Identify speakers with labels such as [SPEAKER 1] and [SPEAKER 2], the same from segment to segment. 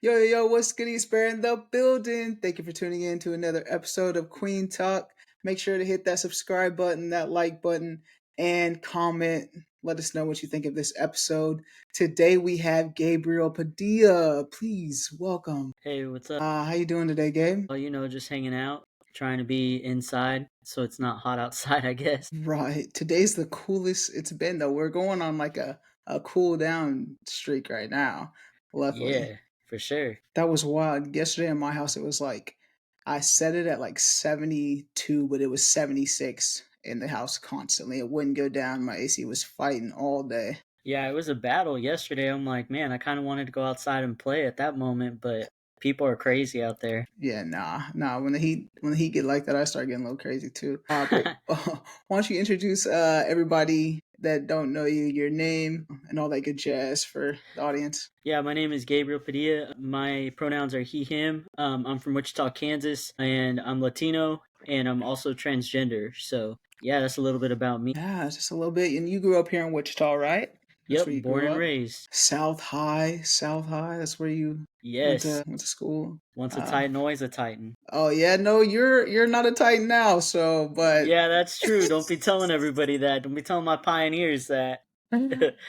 [SPEAKER 1] Yo, what's good, East Bear in the building? Thank you for tuning in to another episode of Queen Talk. Make sure to hit that subscribe button, that like button, and comment. Let us know what you think of this episode. Today we have Gabriel Padilla. Please welcome.
[SPEAKER 2] Hey, what's up?
[SPEAKER 1] How you doing today, Gabe?
[SPEAKER 2] Well, just hanging out, trying to be inside so it's not hot outside, I guess.
[SPEAKER 1] Right. Today's the coolest it's been though. We're going on like a cool down streak right now. Luckily.
[SPEAKER 2] Yeah, for sure.
[SPEAKER 1] That was wild. Yesterday in my house, it was like I set it at like 72, but it was 76 in the house constantly. It wouldn't go down. My AC was fighting all day.
[SPEAKER 2] Yeah, it was a battle yesterday. I'm like, man, I kind of wanted to go outside and play at that moment, but people are crazy out there.
[SPEAKER 1] Yeah, nah. When the heat get like that, I start getting a little crazy too. But why don't you introduce everybody that don't know you, your name, and all that good jazz for the audience?
[SPEAKER 2] Yeah, my name is Gabriel Padilla. My pronouns are he, him. I'm from Wichita, Kansas, and I'm Latino, and I'm also transgender. So, yeah, that's a little bit about me.
[SPEAKER 1] Yeah, just a little bit. And you grew up here in Wichita, right? That's
[SPEAKER 2] Yep,
[SPEAKER 1] where you
[SPEAKER 2] born
[SPEAKER 1] grew
[SPEAKER 2] and
[SPEAKER 1] up.
[SPEAKER 2] raised.
[SPEAKER 1] South High, South High. That's where you
[SPEAKER 2] Yes,
[SPEAKER 1] went to school.
[SPEAKER 2] once a
[SPEAKER 1] Uh,
[SPEAKER 2] Titan, always a Titan.
[SPEAKER 1] oh yeah, no, you're not a Titan now. So, but
[SPEAKER 2] Yeah, that's true. Don't be telling everybody that. Don't be telling my pioneers that.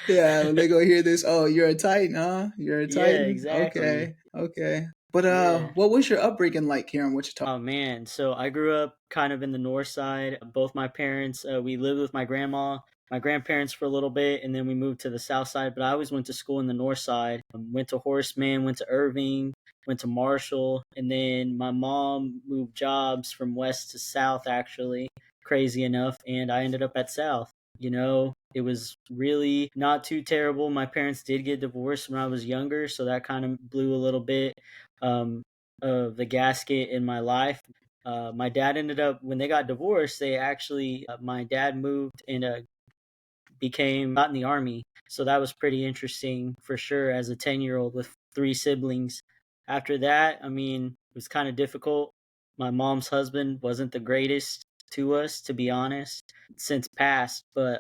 [SPEAKER 1] yeah, when they go hear this, oh, you're a Titan, huh? You're a
[SPEAKER 2] Yeah,
[SPEAKER 1] Titan.
[SPEAKER 2] exactly.
[SPEAKER 1] Okay. But
[SPEAKER 2] Yeah.
[SPEAKER 1] what was your upbringing like here in Wichita?
[SPEAKER 2] Oh man, so I grew up kind of in the north side. Both my parents, we lived with my grandma, my grandparents for a little bit, and then we moved to the south side. But I always went to school in the north side. Went to Horseman, went to Irving, went to Marshall, and then my mom moved jobs from west to south. Actually, crazy enough, and I ended up at South. It was really not too terrible. My parents did get divorced when I was younger, so that kind of blew a little bit. Um, of the gasket in my life. My dad ended up when they got divorced. They actually, my dad moved and got in the army. So that was pretty interesting for sure as a 10-year-old with three siblings. After that, I mean, it was kind of difficult. My mom's husband wasn't the greatest to us, to be honest, since passed, but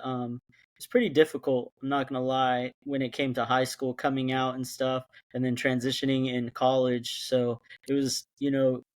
[SPEAKER 2] it's pretty difficult, I'm not gonna lie, when it came to high school coming out and stuff and then transitioning in college. So it was,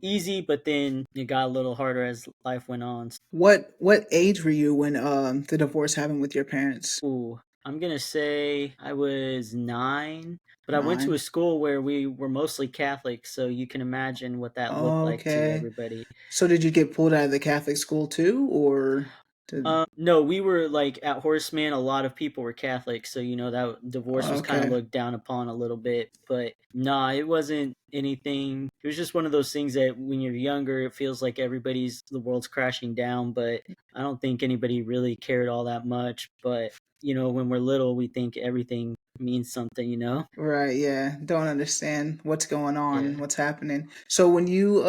[SPEAKER 2] easy, but then it got a little harder as life went on.
[SPEAKER 1] What age were you when the divorce happened with your parents?
[SPEAKER 2] Ooh, I'm gonna say I was 9, but I went to a
[SPEAKER 1] 9.
[SPEAKER 2] school where we were mostly Catholic, so you can imagine what that looked like to
[SPEAKER 1] Okay.
[SPEAKER 2] everybody.
[SPEAKER 1] So did you get pulled out of the Catholic school too, or did
[SPEAKER 2] No, we were like at Horseman. A lot of people were Catholic, so that divorce was kind of
[SPEAKER 1] okay.
[SPEAKER 2] looked down upon a little bit. But nah, it wasn't anything. It was just one of those things that when you're younger, it feels like the world's crashing down. But I don't think anybody really cared all that much. But when we're little, we think everything means something.
[SPEAKER 1] Right, yeah. Don't understand what's going on,
[SPEAKER 2] Yeah.
[SPEAKER 1] what's happening. So when you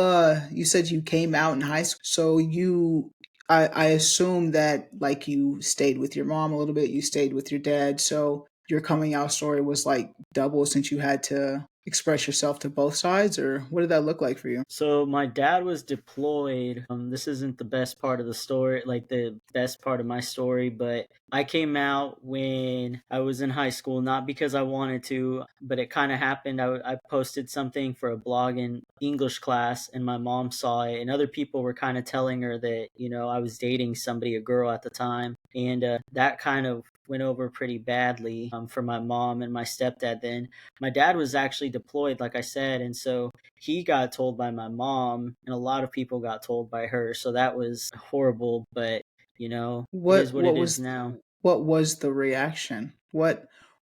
[SPEAKER 1] said you came out in high school, so I assume that like you stayed with your mom a little bit, you stayed with your dad, so your coming out story was like double since you had to express yourself to both sides, or what did that look like for you?
[SPEAKER 2] So my dad was deployed. This isn't the best part of the story, like the best part of my story, but I came out when I was in high school, not because I wanted to, but it kind of happened. I posted something for a blog in English class, and my mom saw it, and other people were kind of telling her that, I was dating somebody, a girl at the time, and that kind of went over pretty badly for my mom and my stepdad then. My dad was actually deployed, like I said, and so he got told by my mom, and a lot of people got told by her. So that was horrible, but it is
[SPEAKER 1] What
[SPEAKER 2] what
[SPEAKER 1] what
[SPEAKER 2] it is
[SPEAKER 1] was
[SPEAKER 2] now.
[SPEAKER 1] what was the reaction? What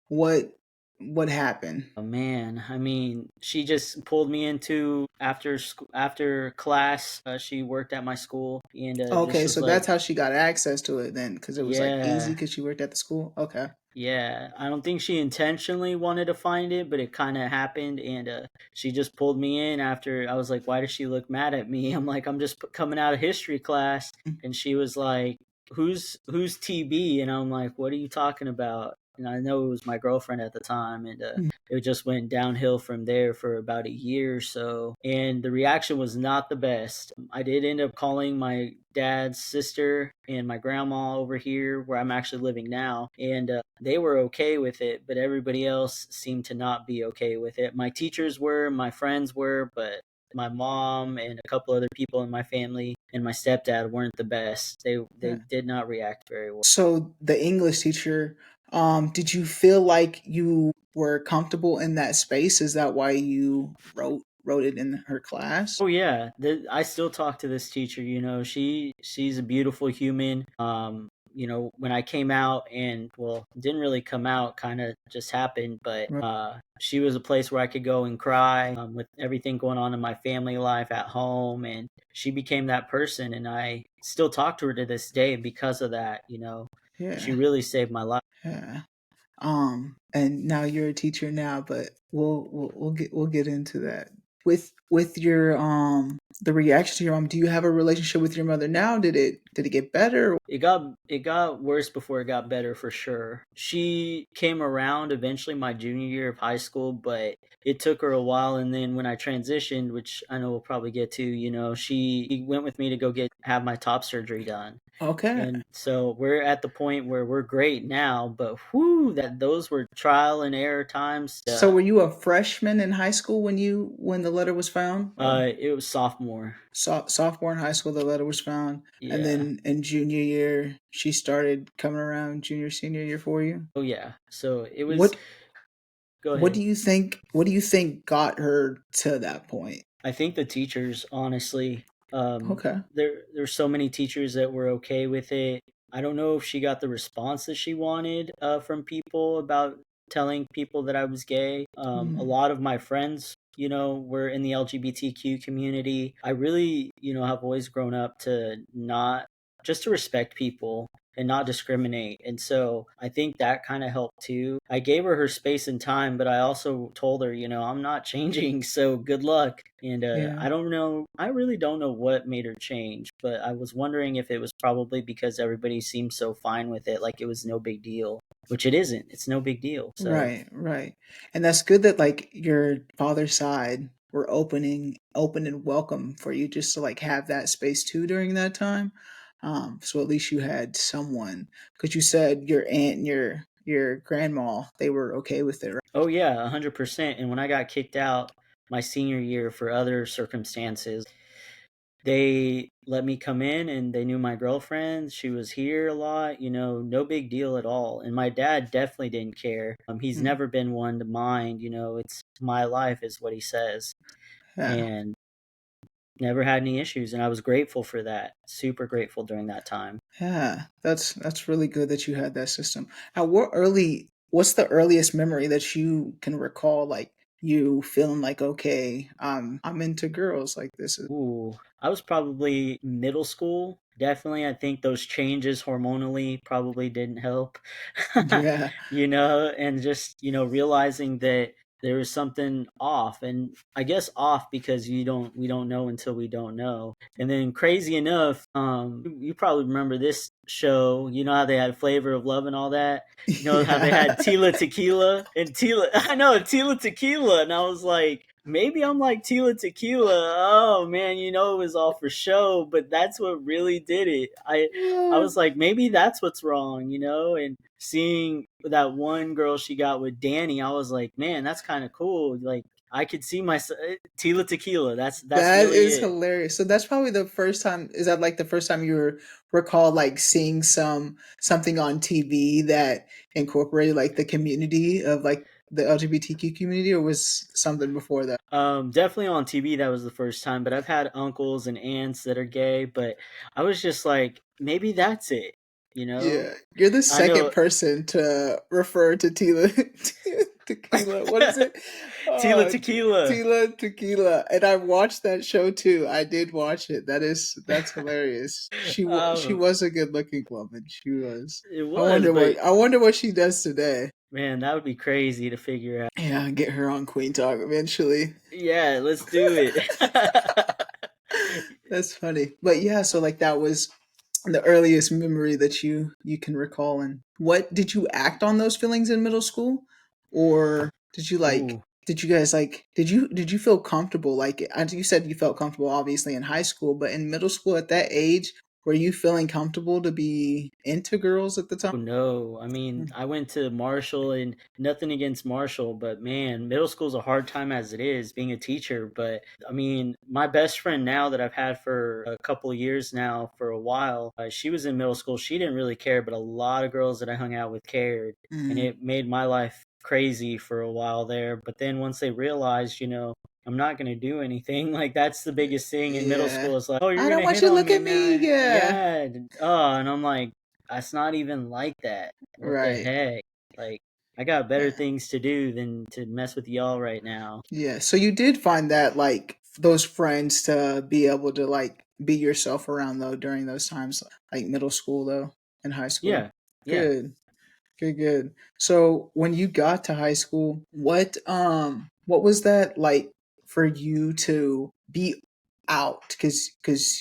[SPEAKER 1] what happened?
[SPEAKER 2] Oh man, I mean, she just pulled me into after class. She worked at my school and just
[SPEAKER 1] Okay,
[SPEAKER 2] was
[SPEAKER 1] so that's
[SPEAKER 2] like,
[SPEAKER 1] how she got access to it then, because it was like easy
[SPEAKER 2] yeah,
[SPEAKER 1] because she worked at the school. Okay.
[SPEAKER 2] yeah. I don't think she intentionally wanted to find it, but it kind of happened, and she just pulled me in after. I was like, why does she look mad at me? I'm like, I'm just coming out of history class, and she was like, who's TB? And I'm like, what are you talking about? and I know it was my girlfriend at the time, and
[SPEAKER 1] Mm,
[SPEAKER 2] it just went downhill from there for about a year or so. And the reaction was not the best. I did end up calling my dad's sister and my grandma over here where I'm actually living now, and they were okay with it, but everybody else seemed to not be okay with it. My teachers were, my friends were, but my mom and a couple other people in my family and my stepdad weren't the best. They
[SPEAKER 1] yeah.
[SPEAKER 2] did not react very well.
[SPEAKER 1] So the English teacher, did you feel like you were comfortable in that space? Is that why you wrote it in her class?
[SPEAKER 2] Oh yeah, I still talk to this teacher. You know, she's a beautiful human. You know, when I came out, and well, didn't really come out, kind of just happened, but
[SPEAKER 1] Right.
[SPEAKER 2] she was a place where I could go and cry with everything going on in my family life at home, and she became that person, and I still talk to her to this day because of that. You know, she
[SPEAKER 1] Yeah.
[SPEAKER 2] really saved my life.
[SPEAKER 1] Yeah. And now you're a teacher now, but we'll get into that. With your the reaction to your mom, do you have a relationship with your mother now? Did it get better?
[SPEAKER 2] It got worse before it got better for sure. She came around eventually my junior year of high school, but it took her a while. And then when I transitioned, which I know we'll probably get to, you know, she went with me to go get have my top surgery done.
[SPEAKER 1] Okay.
[SPEAKER 2] And so we're at the point where we're great now, but whoo, that those were trial and error times.
[SPEAKER 1] So were you a freshman in high school when the letter was found? Or
[SPEAKER 2] It was sophomore.
[SPEAKER 1] sophomore in high school the letter was found, and
[SPEAKER 2] Yeah.
[SPEAKER 1] then in junior year she started coming around junior senior year for you.
[SPEAKER 2] Oh yeah. So it was.
[SPEAKER 1] What
[SPEAKER 2] Go
[SPEAKER 1] what
[SPEAKER 2] ahead.
[SPEAKER 1] do you think? What do you think got her to that point?
[SPEAKER 2] I think the teachers, honestly,
[SPEAKER 1] Okay.
[SPEAKER 2] there's so many teachers that were okay with it. I don't know if she got the response that she wanted from people about telling people that I was gay. A
[SPEAKER 1] Mm,
[SPEAKER 2] lot of my friends, you know, were in the LGBTQ community. I really, you know, have always grown up to not just to respect people and not discriminate. And so I think that kind of helped too. I gave her space and time, but I also told her, you know, I'm not changing, so good luck. And
[SPEAKER 1] yeah.
[SPEAKER 2] I don't know, I really don't know what made her change, but I was wondering if it was probably because everybody seemed so fine with it, like it was no big deal, which it isn't. It's no big deal. So,
[SPEAKER 1] Right, right. And that's good that like your father's side were open and welcome for you just to like have that space too during that time. So at least you had someone because you said your aunt and your grandma, they were okay with it, right?
[SPEAKER 2] oh yeah, 100%. And when I got kicked out my senior year for other circumstances, they let me come in and they knew my girlfriend. She was here a lot, you know, no big deal at all. And my dad definitely didn't care. He's
[SPEAKER 1] Mm,
[SPEAKER 2] never been one to mind, you know, it's my life, is what he says.
[SPEAKER 1] yeah.
[SPEAKER 2] And never had any issues. And I was grateful for that. Super grateful during that time.
[SPEAKER 1] Yeah. That's really good that you had that system. Now what's the earliest memory that you can recall like you feeling like okay, I'm into girls like this is
[SPEAKER 2] Ooh, I was probably middle school. Definitely, I think those changes hormonally probably didn't help.
[SPEAKER 1] yeah.
[SPEAKER 2] You know, and just, you know, realizing that there was something off, and I guess off because we don't know until we don't know. And then crazy enough, you probably remember this show, you know how they had Flavor of Love and all that? You know how they had
[SPEAKER 1] Yeah.
[SPEAKER 2] Tila Tequila and Tila. I know Tila Tequila, and I was like, maybe I'm like Tila Tequila. Oh man, you know it was all for show, but that's what really did it. I
[SPEAKER 1] Yeah.
[SPEAKER 2] was like, maybe that's what's wrong, you know. And seeing that one girl she got with Danny, I was like, man, that's kind of cool. Like I could see myself Tila Tequila. That's
[SPEAKER 1] That
[SPEAKER 2] really
[SPEAKER 1] is
[SPEAKER 2] it.
[SPEAKER 1] hilarious. So that's probably the first time, is that like the first time recall like seeing something on TV that incorporated like the community of like the LGBTQ community, or was something before that?
[SPEAKER 2] Definitely on TV that was the first time, but I've had uncles and aunts that are gay, but I was just like, maybe that's it, you know?
[SPEAKER 1] Yeah, you're the
[SPEAKER 2] I
[SPEAKER 1] second
[SPEAKER 2] know
[SPEAKER 1] person to refer to Tila tequila. What is it?
[SPEAKER 2] Tila
[SPEAKER 1] Oh,
[SPEAKER 2] Tequila.
[SPEAKER 1] Tila tequila. And I watched that show too. I did watch it. That's hilarious. She
[SPEAKER 2] Oh,
[SPEAKER 1] was a good looking woman. She was.
[SPEAKER 2] it was, but
[SPEAKER 1] I wonder what she does today.
[SPEAKER 2] man, that would be crazy to figure out.
[SPEAKER 1] Yeah, get her on Queen Talk eventually.
[SPEAKER 2] Yeah, let's do it.
[SPEAKER 1] That's funny. But yeah, so like that was the earliest memory that you can recall, and what did you act on those feelings in middle school, or did you like
[SPEAKER 2] Ooh.
[SPEAKER 1] did you guys like did you feel comfortable, like you said you felt comfortable obviously in high school, but in middle school at that age, were you feeling comfortable to be into girls at the time?
[SPEAKER 2] No, I mean,
[SPEAKER 1] Mm.
[SPEAKER 2] I went to Marshall, and nothing against Marshall, but man, middle school's a hard time as it is being a teacher. But I mean, my best friend now that I've had for a couple of years now, for a while, she was in middle school. She didn't really care, but a lot of girls that I hung out with cared, and
[SPEAKER 1] Mm,
[SPEAKER 2] it made my life crazy for a while there. But then once they realized, I'm not gonna do anything. Like that's the biggest thing in middle
[SPEAKER 1] yeah.
[SPEAKER 2] school. It's like, oh, you're
[SPEAKER 1] I don't
[SPEAKER 2] gonna
[SPEAKER 1] want
[SPEAKER 2] hit
[SPEAKER 1] you to
[SPEAKER 2] on
[SPEAKER 1] look
[SPEAKER 2] me
[SPEAKER 1] at me.
[SPEAKER 2] now,
[SPEAKER 1] Yeah.
[SPEAKER 2] yeah. Oh, and I'm like, that's not even like that. What the
[SPEAKER 1] Right.
[SPEAKER 2] heck? Like, I got better
[SPEAKER 1] Yeah.
[SPEAKER 2] things to do than to mess with y'all right now.
[SPEAKER 1] Yeah. So you did find that like those friends to be able to like be yourself around though during those times, like middle school though and high school.
[SPEAKER 2] Yeah, yeah.
[SPEAKER 1] Good. Good, good. So when you got to high school, what was that like for you to be out? Cause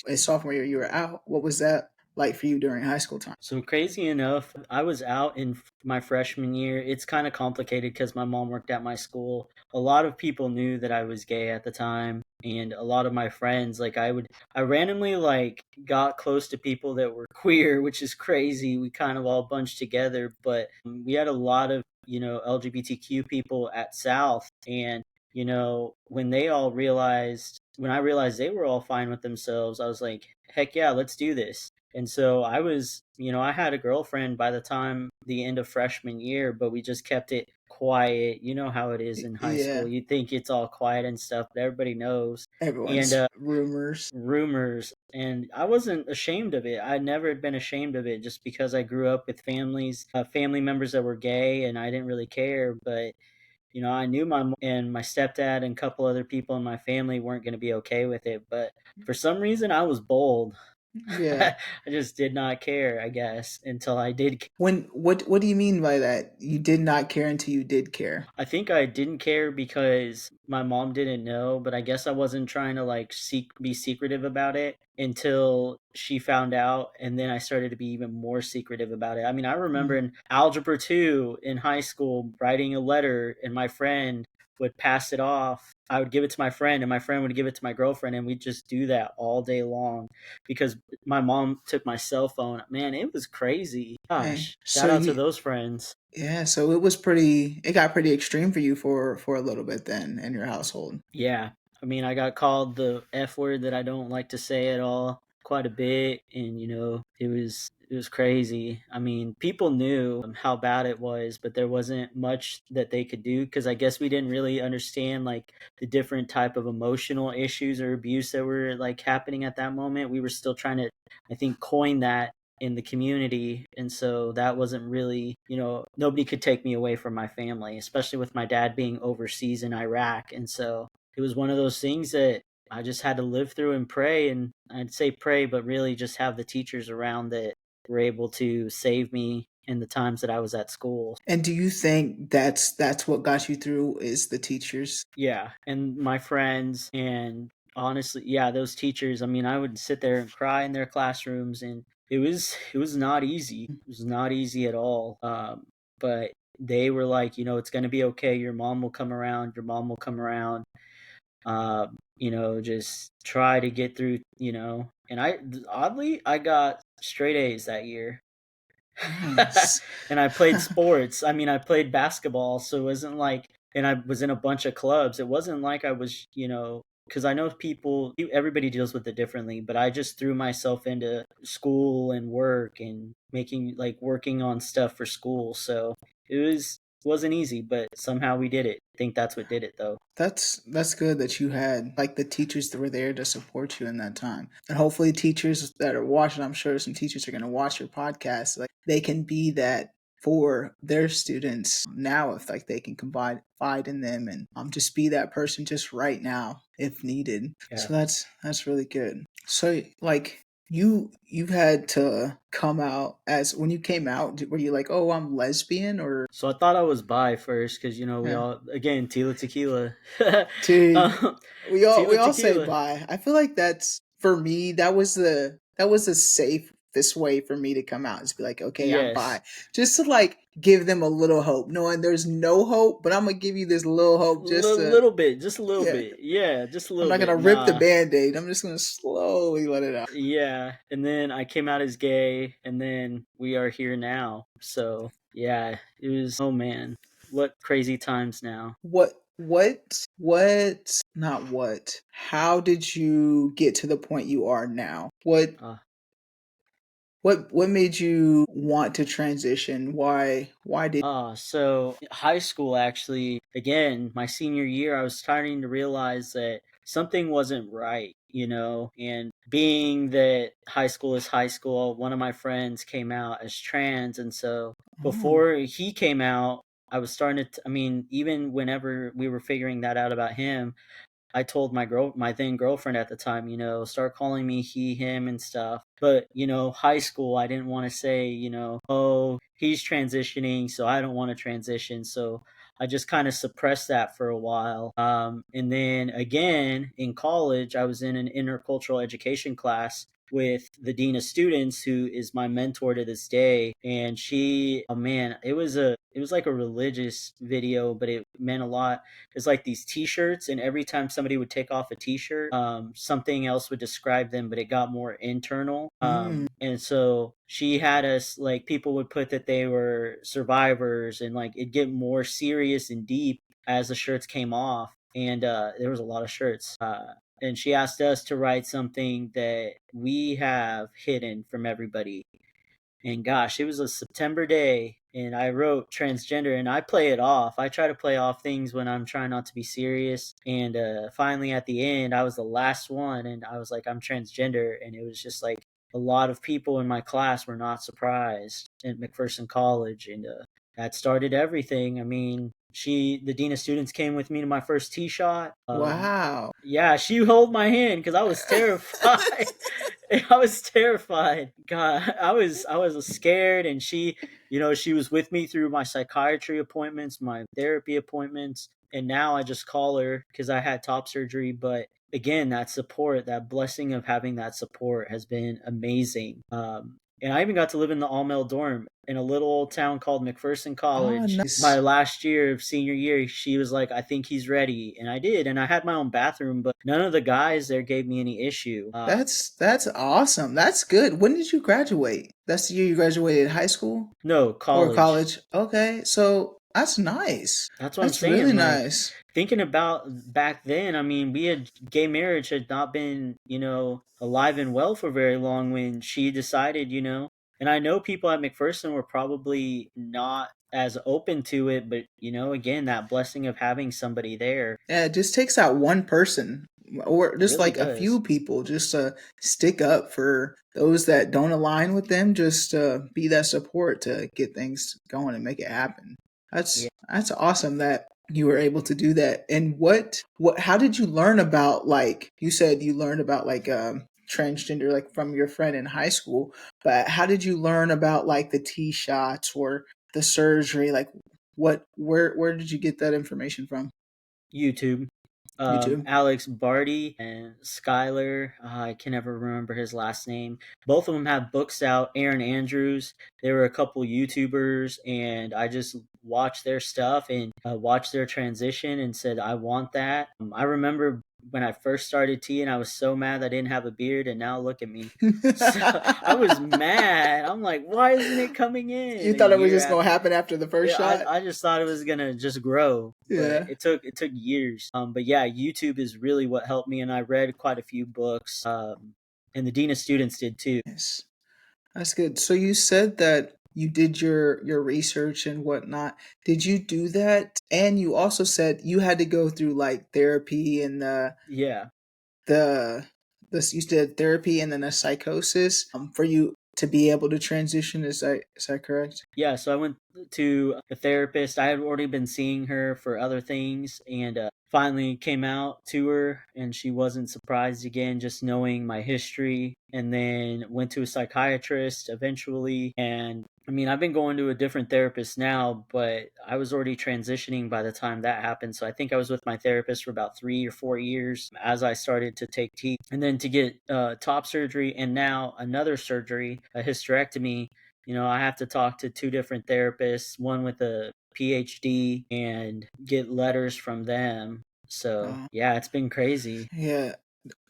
[SPEAKER 1] as sophomore year you were out. What was that like for you during high school time?
[SPEAKER 2] So crazy enough, I was out in my freshman year. It's kind of complicated because my mom worked at my school. A lot of people knew that I was gay at the time, and a lot of my friends, like I randomly like got close to people that were queer, which is crazy. We kind of all bunched together, but we had a lot of LGBTQ people at South, and when I realized they were all fine with themselves, I was like, heck yeah, let's do this. And so I had a girlfriend by the time the end of freshman year, but we just kept it quiet. You know how it is in high school.
[SPEAKER 1] Yeah.
[SPEAKER 2] You think it's all quiet and stuff, but everybody knows. And
[SPEAKER 1] Everyone's rumors.
[SPEAKER 2] rumors. And I wasn't ashamed of it. I never had been ashamed of it just because I grew up with family members that were gay, and I didn't really care. But I knew my mom and my stepdad and a couple other people in my family weren't going to be okay with it. But for some reason, I was bold.
[SPEAKER 1] Yeah.
[SPEAKER 2] I just did not care, I guess, until I did.
[SPEAKER 1] What do you mean by that? You did not care until you did care.
[SPEAKER 2] I think I didn't care because my mom didn't know, but I guess I wasn't trying to like be secretive about it until she found out, and then I started to be even more secretive about it. I mean, I remember
[SPEAKER 1] Mm.
[SPEAKER 2] in algebra 2 in high school writing a letter, and my friend would pass it off. I would give it to my friend, and my friend would give it to my girlfriend, and we'd just do that all day long because my mom took my cell phone. Man, it was crazy.
[SPEAKER 1] Dang.
[SPEAKER 2] Gosh,
[SPEAKER 1] So
[SPEAKER 2] shout out to
[SPEAKER 1] you
[SPEAKER 2] those friends.
[SPEAKER 1] Yeah, so it got pretty extreme for you for a little bit then in your household.
[SPEAKER 2] Yeah. I mean, I got called the F word that I don't like to say at all quite a bit, and it was crazy. I mean, people knew how bad it was, but there wasn't much that they could do because I guess we didn't really understand like the different type of emotional issues or abuse that were like happening at that moment. We were still trying to, I think, coin that in the community, and so that wasn't really, nobody could take me away from my family, especially with my dad being overseas in Iraq. And so it was one of those things that I just had to live through and pray. And I'd say pray, but really just have the teachers around that were able to save me in the times that I was at school.
[SPEAKER 1] And do you think that's what got you through is the teachers?
[SPEAKER 2] Yeah, and my friends, and honestly, yeah, those teachers, I mean, I would sit there and cry in their classrooms, and it was not easy. It was not easy at all. But they were like, it's going to be okay. Your mom will come around. Your mom will come around. Just try to get through, and I got straight A's that year.
[SPEAKER 1] Nice.
[SPEAKER 2] And I played sports. I mean, I played basketball, so it wasn't like, and I was in a bunch of clubs. It wasn't like I was, because I know everybody deals with it differently, but I just threw myself into school and work and working on stuff for school. So it wasn't easy, but somehow we did it. I think that's what did it though.
[SPEAKER 1] That's good that you had like the teachers that were there to support you in that time. And hopefully teachers that are watching, I'm sure some teachers are going to watch your podcast, like they can be that for their students now if like they can confide in them and just be that person just right now if needed.
[SPEAKER 2] Yeah.
[SPEAKER 1] So that's really good. So like you've had to come out as when you came out, were you like, oh, I'm lesbian or
[SPEAKER 2] So I thought I was bi first because we
[SPEAKER 1] yeah.
[SPEAKER 2] all, again, Tila Tequila.
[SPEAKER 1] Dude,
[SPEAKER 2] um,
[SPEAKER 1] we
[SPEAKER 2] Tila
[SPEAKER 1] all say
[SPEAKER 2] Tequila.
[SPEAKER 1] bye. I feel like that's for me. That was a safe this way for me to come out. Just be like, okay, I'm
[SPEAKER 2] Yes.
[SPEAKER 1] bi. Just to like give them a little hope, knowing there's no hope, but I'm gonna give you this little hope just to,
[SPEAKER 2] Little bit, just a little
[SPEAKER 1] yeah.
[SPEAKER 2] bit. Yeah, just a
[SPEAKER 1] I'm
[SPEAKER 2] little
[SPEAKER 1] not gonna
[SPEAKER 2] bit.
[SPEAKER 1] rip the
[SPEAKER 2] Nah.
[SPEAKER 1] band-aid. I'm just gonna slowly let it out.
[SPEAKER 2] Yeah, and then I came out as gay, and then we are here now. So yeah, it was. Oh man, what crazy times now.
[SPEAKER 1] Not what. How did you get to the point you are now?
[SPEAKER 2] Uh,
[SPEAKER 1] What made you want to transition? Why did
[SPEAKER 2] so high school actually, again, my senior year, I was starting to realize that something wasn't right, and being that high school is high school, one of my friends came out as trans, and so
[SPEAKER 1] Oh.
[SPEAKER 2] before he came out, I was starting to, I mean, even whenever we were figuring that out about him, I told my then girlfriend at the time, start calling me he, him and stuff. But, high school, I didn't want to say, oh, he's transitioning, so I don't want to transition. So I just kind of suppressed that for a while. And then again, in college, I was in an intercultural education class with the dean of students, who is my mentor to this day. And she, oh man, it was like a religious video, but it meant a lot. It's like these t-shirts, and every time somebody would take off a t-shirt, something else would describe them, but it got more internal.
[SPEAKER 1] Mm.
[SPEAKER 2] And so she had us, like, people would put that they were survivors, and like it'd get more serious and deep as the shirts came off. And there was a lot of shirts, and she asked us to write something that we have hidden from everybody. And gosh, it was a September day, and I wrote transgender, and I play it off. I try to play off things when I'm trying not to be serious. And finally, at the end, I was the last one, and I was like, I'm transgender. And it was just like a lot of people in my class were not surprised at McPherson College. And that started everything. I mean, the dean of students, came with me to my first tee shot.
[SPEAKER 1] Wow.
[SPEAKER 2] Yeah, she held my hand because I was terrified. I was terrified. God, I was scared, and she was with me through my psychiatry appointments, my therapy appointments, and now I just call her because I had top surgery. But again, that support, that blessing of having that support, has been amazing. And I even got to live in the all male dorm in a little old town called McPherson
[SPEAKER 1] Oh,
[SPEAKER 2] College. My
[SPEAKER 1] nice.
[SPEAKER 2] last year of senior year, she was like, I think he's ready. And I did. And I had my own bathroom, but none of the guys there gave me any issue.
[SPEAKER 1] That's awesome. That's good. When did you graduate? That's the year you graduated high school
[SPEAKER 2] No,
[SPEAKER 1] or
[SPEAKER 2] college.
[SPEAKER 1] college? Okay, so that's nice.
[SPEAKER 2] That's what I'm
[SPEAKER 1] That's really
[SPEAKER 2] saying. Like,
[SPEAKER 1] nice.
[SPEAKER 2] thinking about back then, I mean, gay marriage had not been, alive and well for very long when she decided, and I know people at McPherson were probably not as open to it, but, again, that blessing of having somebody there,
[SPEAKER 1] Yeah, it just takes that one person or
[SPEAKER 2] it
[SPEAKER 1] just
[SPEAKER 2] really
[SPEAKER 1] like a
[SPEAKER 2] does.
[SPEAKER 1] few people just to stick up for those that don't align with them, just to be that support to get things going and make it happen.
[SPEAKER 2] Yeah.
[SPEAKER 1] That's awesome that you were able to do that. And what how did you learn about, like you said you learned about like transgender like from your friend in high school, but how did you learn about like the T shots or the surgery? Like where did you get that information from?
[SPEAKER 2] YouTube.
[SPEAKER 1] YouTube.
[SPEAKER 2] Alex Barty and Skylar, I can never remember his last name. Both of them have books out. Aaron Andrews, they were a couple YouTubers, and I just watched their stuff and watched their transition and said, I want that. I remember when I first started teeing, I was so mad I didn't have a beard, and now look at me. So I was mad. I'm like, why isn't it coming in
[SPEAKER 1] You
[SPEAKER 2] a
[SPEAKER 1] thought it was
[SPEAKER 2] year
[SPEAKER 1] just gonna
[SPEAKER 2] after?
[SPEAKER 1] happen after the first
[SPEAKER 2] Yeah,
[SPEAKER 1] shot?
[SPEAKER 2] I just thought it was gonna just grow, but
[SPEAKER 1] Yeah.
[SPEAKER 2] it took years. But yeah, YouTube is really what helped me, and I read quite a few books. And the dean of students did too.
[SPEAKER 1] Yes. That's good. So you said that you did your research and whatnot. Did you do that? And you also said you had to go through like therapy and
[SPEAKER 2] Yeah,
[SPEAKER 1] the this you did therapy and then a psychosis for you to be able to transition. Is that correct?
[SPEAKER 2] yeah. So I went to a therapist. I had already been seeing her for other things, and finally came out to her, and she wasn't surprised again, just knowing my history. And then went to a psychiatrist eventually, and I mean, I've been going to a different therapist now, but I was already transitioning by the time that happened. So I think I was with my therapist for about 3 or 4 years as I started to take teeth. And then to get top surgery and now another surgery, a hysterectomy, I have to talk to two different therapists, one with a PhD, and get letters from them. So
[SPEAKER 1] Uh,
[SPEAKER 2] yeah, it's been crazy.
[SPEAKER 1] yeah.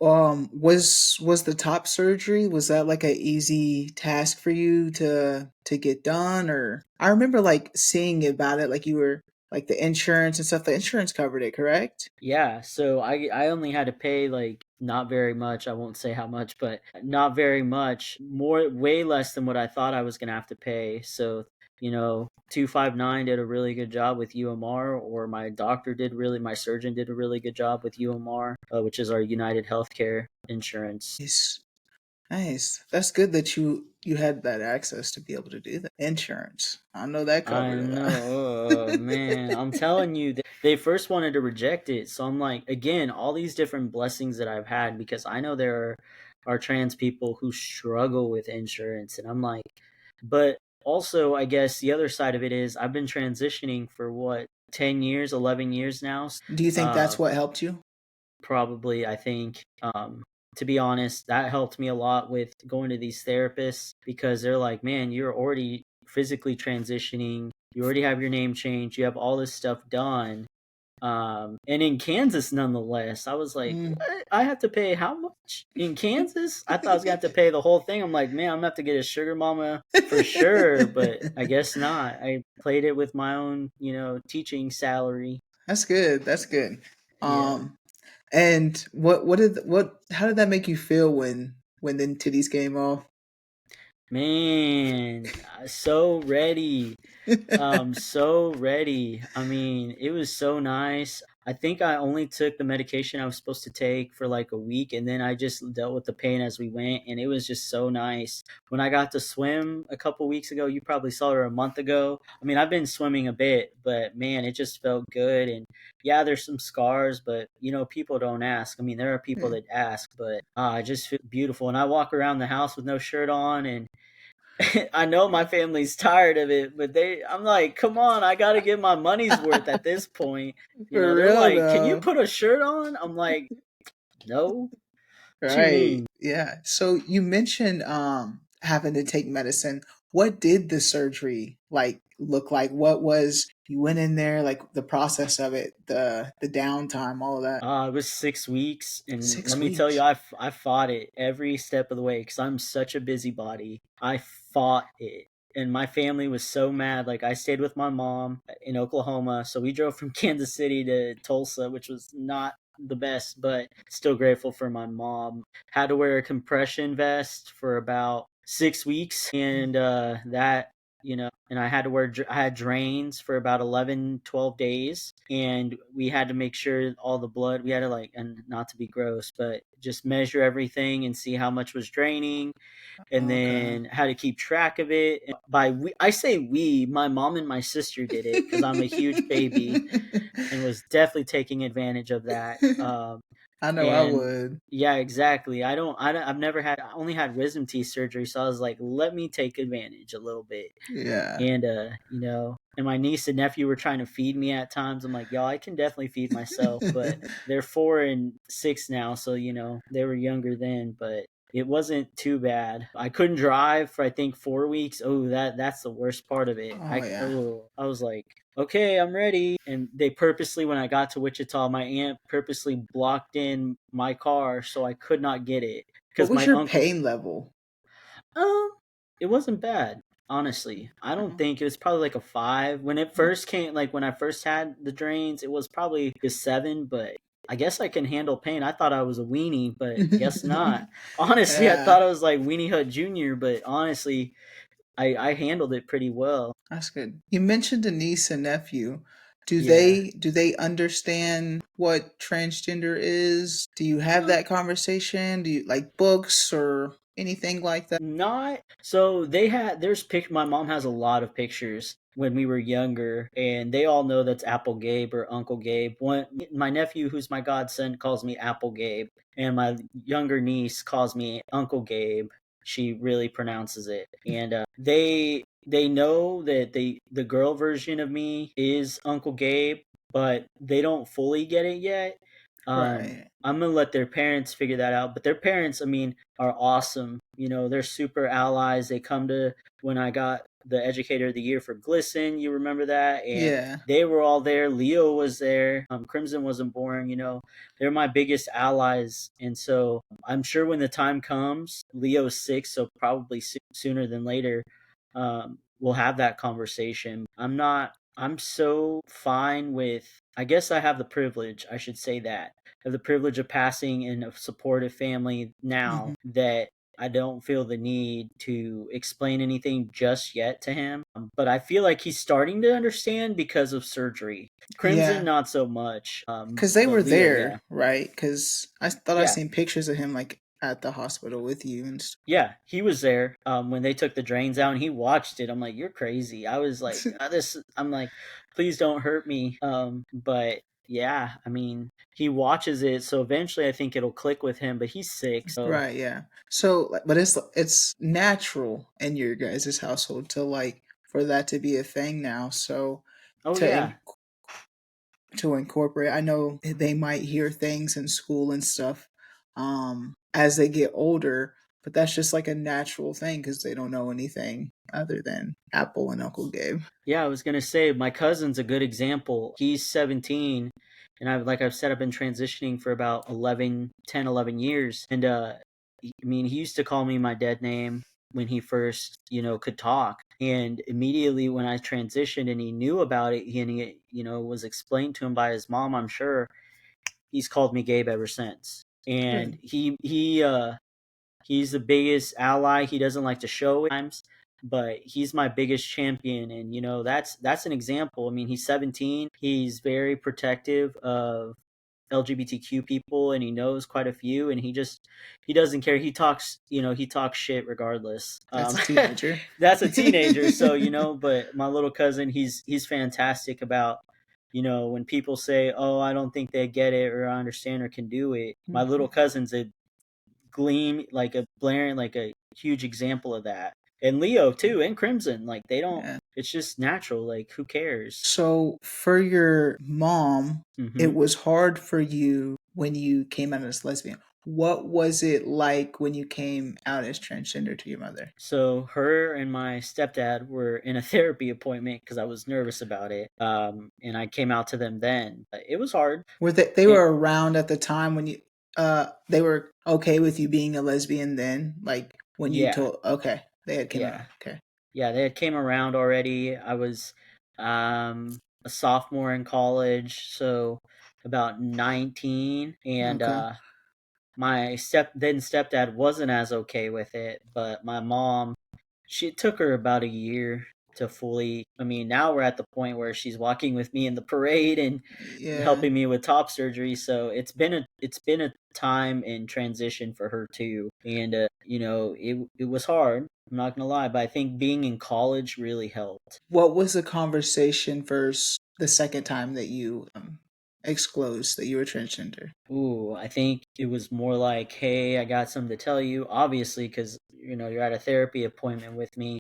[SPEAKER 1] Was the top surgery, was that like a easy task for you to get done? Or I remember like seeing about it, like you were like the insurance and stuff. The insurance covered it, correct?
[SPEAKER 2] Yeah, so I only had to pay like not very much. I won't say how much, but not very much. More way less than what I thought I was gonna have to pay. So, 259 did a really good job with UMR, or my surgeon did a really good job with UMR, which is our United Healthcare insurance.
[SPEAKER 1] Nice, nice. That's good that you had that access to be able to do the insurance. I know that
[SPEAKER 2] I
[SPEAKER 1] covered
[SPEAKER 2] know, man.
[SPEAKER 1] it.
[SPEAKER 2] I'm telling you, they first wanted to reject it. So I'm like, again, all these different blessings that I've had because I know there are trans people who struggle with insurance. And I'm like, but also, I guess the other side of it is I've been transitioning for what, 10 years, 11 years now.
[SPEAKER 1] Do you think
[SPEAKER 2] Uh,
[SPEAKER 1] that's what helped you?
[SPEAKER 2] Probably, I think. To be honest, that helped me a lot with going to these therapists because they're like, man, you're already physically transitioning. You already have your name changed. You have all this stuff done. And in Kansas, nonetheless, I was like,
[SPEAKER 1] Mm.
[SPEAKER 2] what? I have to pay how much in Kansas? I thought I was gonna have to pay the whole thing. I'm like, man, I'm gonna have to get a sugar mama for sure, but I guess not. I played it with my own, teaching salary.
[SPEAKER 1] That's good. That's good.
[SPEAKER 2] Yeah.
[SPEAKER 1] Um, and how did that make you feel when the titties came off?
[SPEAKER 2] Man, so ready. So ready. I mean, it was so nice. I think I only took the medication I was supposed to take for like a week, and then I just dealt with the pain as we went, and it was just so nice. When I got to swim a couple weeks ago, you probably saw her a month ago. I mean, I've been swimming a bit, but man, it just felt good. And yeah, there's some scars, but people don't ask. I mean, there are people
[SPEAKER 1] Yeah.
[SPEAKER 2] that ask, but I just feel beautiful. And I walk around the house with no shirt on, and I know my family's tired of it, but I'm like, come on, I got to get my money's worth at this point.
[SPEAKER 1] For
[SPEAKER 2] They're
[SPEAKER 1] real
[SPEAKER 2] like, can you
[SPEAKER 1] though.
[SPEAKER 2] put a shirt on? I'm like, no. What you
[SPEAKER 1] Right.
[SPEAKER 2] mean?
[SPEAKER 1] Yeah. So you mentioned having to take medicine. What did the surgery like look like? What was you went in there, like the process of it, the downtime, all of that?
[SPEAKER 2] It was 6 weeks, and let
[SPEAKER 1] 6
[SPEAKER 2] me tell you,
[SPEAKER 1] weeks.
[SPEAKER 2] I fought it every step of the way because I'm such a busybody. I fought it, and my family was so mad. Like I stayed with my mom in Oklahoma, so we drove from Kansas City to Tulsa, which was not the best, but still grateful for my mom. Had to wear a compression vest for about 6 weeks, and and I had drains for about 11, 12 days, and we had to make sure all the blood, we had to like, and not to be gross, but just measure everything and see how much was draining, and
[SPEAKER 1] Okay.
[SPEAKER 2] then how to keep track of it. And I say we, my mom and my sister did it because I'm a huge baby and was definitely taking advantage of that.
[SPEAKER 1] I know I
[SPEAKER 2] And
[SPEAKER 1] would.
[SPEAKER 2] yeah, exactly. I've never had, I only had wisdom teeth surgery, so I was like, let me take advantage a little bit.
[SPEAKER 1] Yeah.
[SPEAKER 2] And and my niece and nephew were trying to feed me at times. I'm like, y'all, I can definitely feed myself, but they're 4 and 6 now, so they were younger then, but it wasn't too bad. I couldn't drive for I think 4 weeks. Oh, that's the worst part of it.
[SPEAKER 1] Oh yeah.
[SPEAKER 2] I was like, okay, I'm ready. And they purposely, when I got to Wichita, my aunt purposely blocked in my car so I could not get it
[SPEAKER 1] What
[SPEAKER 2] because
[SPEAKER 1] was
[SPEAKER 2] my
[SPEAKER 1] your
[SPEAKER 2] uncle.
[SPEAKER 1] pain level?
[SPEAKER 2] Um, it wasn't bad, honestly. I don't
[SPEAKER 1] Oh.
[SPEAKER 2] think it was probably like a 5 when it
[SPEAKER 1] Oh.
[SPEAKER 2] first came. Like when I first had the drains, it was probably a 7. But I guess I can handle pain. I thought I was a weenie, but guess not. Honestly, I
[SPEAKER 1] Yeah.
[SPEAKER 2] thought I was like Weenie Hut Junior, but honestly, I handled it pretty well.
[SPEAKER 1] That's good. You mentioned a niece and nephew.
[SPEAKER 2] Yeah.
[SPEAKER 1] Do they understand what transgender is? Do you have
[SPEAKER 2] Um,
[SPEAKER 1] that conversation? Do you like books or anything like that?
[SPEAKER 2] Not so they had there's pic my mom has a lot of pictures when we were younger, and they all know that's Apple Gabe or Uncle Gabe. One My nephew, who's my godson, calls me Apple Gabe, and my younger niece calls me Uncle Gabe. She really pronounces it. And they they know that the girl version of me is Uncle Gabe, but they don't fully get it yet.
[SPEAKER 1] Right.
[SPEAKER 2] I'm gonna let their parents figure that out. But their parents, I mean, are awesome. You know, they're super allies. They come to when I got the Educator of the Year for Glisten. You remember that? And
[SPEAKER 1] Yeah.
[SPEAKER 2] they were all there. Leo was there. Crimson wasn't born. You know, they're my biggest allies, and so I'm sure when the time comes, Leo's 6, so probably sooner than later, we'll have that conversation. I'm so fine with, I guess I have the privilege, I should say that, have the privilege of passing in a supportive family now
[SPEAKER 1] Mhm.
[SPEAKER 2] that I don't feel the need to explain anything just yet to him. But I feel like he's starting to understand because of surgery. Crimson,
[SPEAKER 1] Yeah.
[SPEAKER 2] not so much.
[SPEAKER 1] 'Cause they
[SPEAKER 2] But
[SPEAKER 1] were
[SPEAKER 2] Leo, yeah.
[SPEAKER 1] there, right? Because I thought I
[SPEAKER 2] Yeah.
[SPEAKER 1] seen pictures of him, like, at the hospital with you and stuff.
[SPEAKER 2] Yeah, he was there when they took the drains out, and he watched it. I'm like, "You're crazy." I was like, "This." I'm like, "Please don't hurt me." But yeah, I mean, he watches it, so eventually, I think it'll click with him. But he's sick, so
[SPEAKER 1] Right, yeah. So, like, but it's natural in your guys' household to, like, for that to be a thing now, so
[SPEAKER 2] oh
[SPEAKER 1] to
[SPEAKER 2] yeah,
[SPEAKER 1] in to incorporate, I know they might hear things in school and stuff, as they get older, but that's just like a natural thing because they don't know anything other than Apple and Uncle Gabe.
[SPEAKER 2] yeah. I was gonna say my cousin's a good example. He's 17, and I've said, I've been transitioning for about 10, 11 years, and I mean, he used to call me my dead name when he first, could talk. And immediately when I transitioned and he knew about it, was explained to him by his mom, I'm sure, he's called me Gabe ever since. And
[SPEAKER 1] Good.
[SPEAKER 2] he's the biggest ally. He doesn't like to show it times, but he's my biggest champion. And that's an example. I mean, he's 17. He's very protective of LGBTQ people, and he knows quite a few, and he doesn't care. He talks shit regardless.
[SPEAKER 1] That's a teenager.
[SPEAKER 2] That's a teenager, so but my little cousin, he's fantastic about, when people say, "Oh, I don't think they get it or understand or can do it." My little
[SPEAKER 1] Mhm.
[SPEAKER 2] cousin's a gleam, like a blaring, like a huge example of that. And Leo too, and Crimson, like they don't.
[SPEAKER 1] Yeah.
[SPEAKER 2] It's just natural. Like who cares?
[SPEAKER 1] So for your mom,
[SPEAKER 2] Hmm.
[SPEAKER 1] it was hard for you when you came out as lesbian. What was it like when you came out as transgender to your mother?
[SPEAKER 2] So her and my stepdad were in a therapy appointment because I was nervous about it. And I came out to them then. It was hard.
[SPEAKER 1] Were they
[SPEAKER 2] It,
[SPEAKER 1] were around at the time when you they were okay with you being a lesbian then? Like when you
[SPEAKER 2] yeah,
[SPEAKER 1] told okay, they had came out.
[SPEAKER 2] yeah,
[SPEAKER 1] Okay.
[SPEAKER 2] yeah. They had came around already. I was a sophomore in college, so about 19, and
[SPEAKER 1] Okay.
[SPEAKER 2] my stepdad wasn't as okay with it, but my mom, she took her about a year to fully. I mean, now we're at the point where she's walking with me in the parade and
[SPEAKER 1] Yeah.
[SPEAKER 2] helping me with top surgery. So it's been a time in transition for her too, and it was hard. I'm not gonna lie, but I think being in college really helped.
[SPEAKER 1] What was the conversation versus the second time that you disclosed that you were transgender?
[SPEAKER 2] Ooh, I think it was more like, "Hey, I got something to tell you." Obviously, because you're at a therapy appointment with me.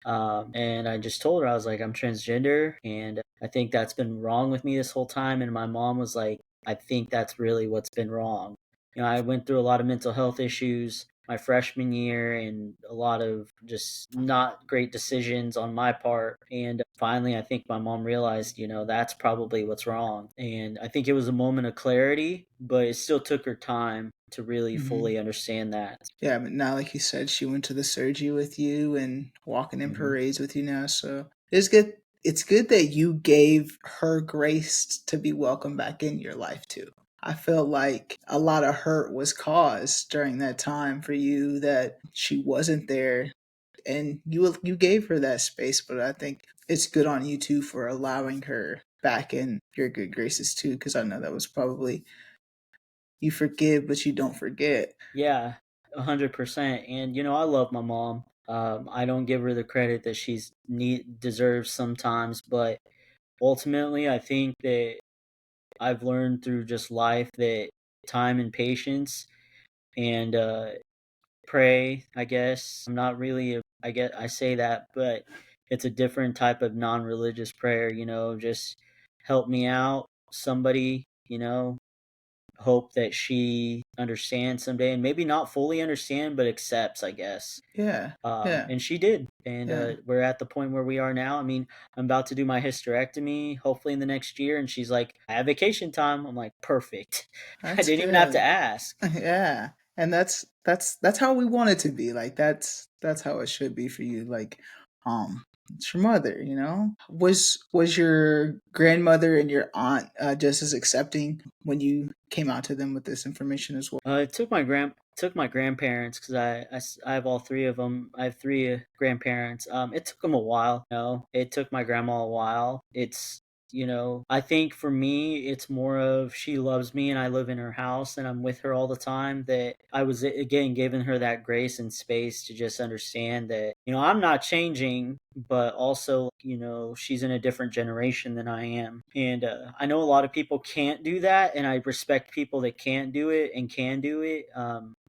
[SPEAKER 2] And I just told her, I was like, I'm transgender, and I think that's been wrong with me this whole time. And my mom was like, I think that's really what's been wrong. I went through a lot of mental health issues my freshman year, and a lot of just not great decisions on my part. And finally, I think my mom realized, that's probably what's wrong. And I think it was a moment of clarity, but it still took her time to really
[SPEAKER 1] Mhm.
[SPEAKER 2] fully understand that.
[SPEAKER 1] Yeah, but now, like you said, she went to the surgery with you and walking in
[SPEAKER 2] Hmm.
[SPEAKER 1] parades with you now. So it's good. It's good that you gave her grace to be welcome back in your life too. I felt like a lot of hurt was caused during that time for you that she wasn't there, and you gave her that space. But I think it's good on you too for allowing her back in your good graces too, because I know that was probably you forgive but you don't forget.
[SPEAKER 2] Yeah, 100%. And I love my mom. I don't give her the credit that deserves sometimes, but ultimately, I think that I've learned through just life that time and patience and pray. I guess I'm not really. I get. I say that, but it's a different type of non-religious prayer, just help me out, somebody, hope that she understands someday and maybe not fully understand, but accepts, I guess.
[SPEAKER 1] Yeah. Yeah.
[SPEAKER 2] And she did. And
[SPEAKER 1] Yeah.
[SPEAKER 2] we're at the point where we are now. I mean, I'm about to do my hysterectomy hopefully in the next year. And she's like, I have vacation time. I'm like, perfect. I
[SPEAKER 1] That's
[SPEAKER 2] didn't even have to
[SPEAKER 1] good.
[SPEAKER 2] ask.
[SPEAKER 1] Yeah. And that's how we want it to be. Like that's how it should be for you. Like, it's your mother, you know? Was your grandmother and your aunt just as accepting when you came out to them with this information as well?
[SPEAKER 2] It took my grandparents because I have all three of them. I have three grandparents. It took them a while. It took my grandma a while. I think for me, it's more of she loves me and I live in her house and I'm with her all the time. That I was again giving her that grace and space to just understand that I'm not changing, but also she's in a different generation than I am, and I know a lot of people can't do that, and I respect people that can't do it and can do it.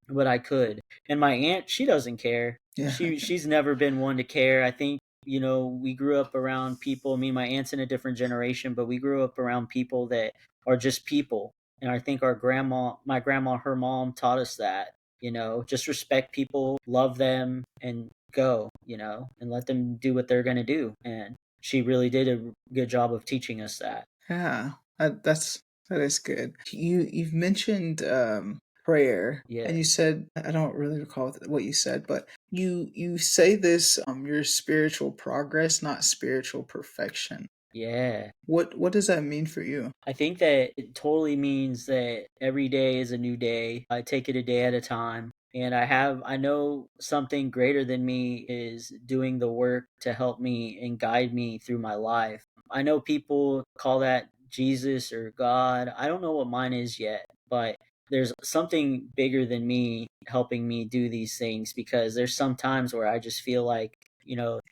[SPEAKER 2] But I could. And my aunt, she doesn't care.
[SPEAKER 1] Yeah.
[SPEAKER 2] She's never been one to care. I think we grew up around people. I mean, my aunt's in a different generation, but we grew up around people that are just people. And I think my grandma, her mom taught us that, just respect people, love them, and go, and let them do what they're going to do. And she really did a good job of teaching us that.
[SPEAKER 1] Yeah. That is good. You've mentioned prayer, and
[SPEAKER 2] Yeah.
[SPEAKER 1] you said, I don't really recall what you said, but you say this, your spiritual progress, not spiritual perfection.
[SPEAKER 2] Yeah.
[SPEAKER 1] What does that mean for you?
[SPEAKER 2] I think that it totally means that every day is a new day. I take it a day at a time. And I know something greater than me is doing the work to help me and guide me through my life. I know people call that Jesus or God. I don't know what mine is yet, but there's something bigger than me helping me do these things because there's some times where I just feel like,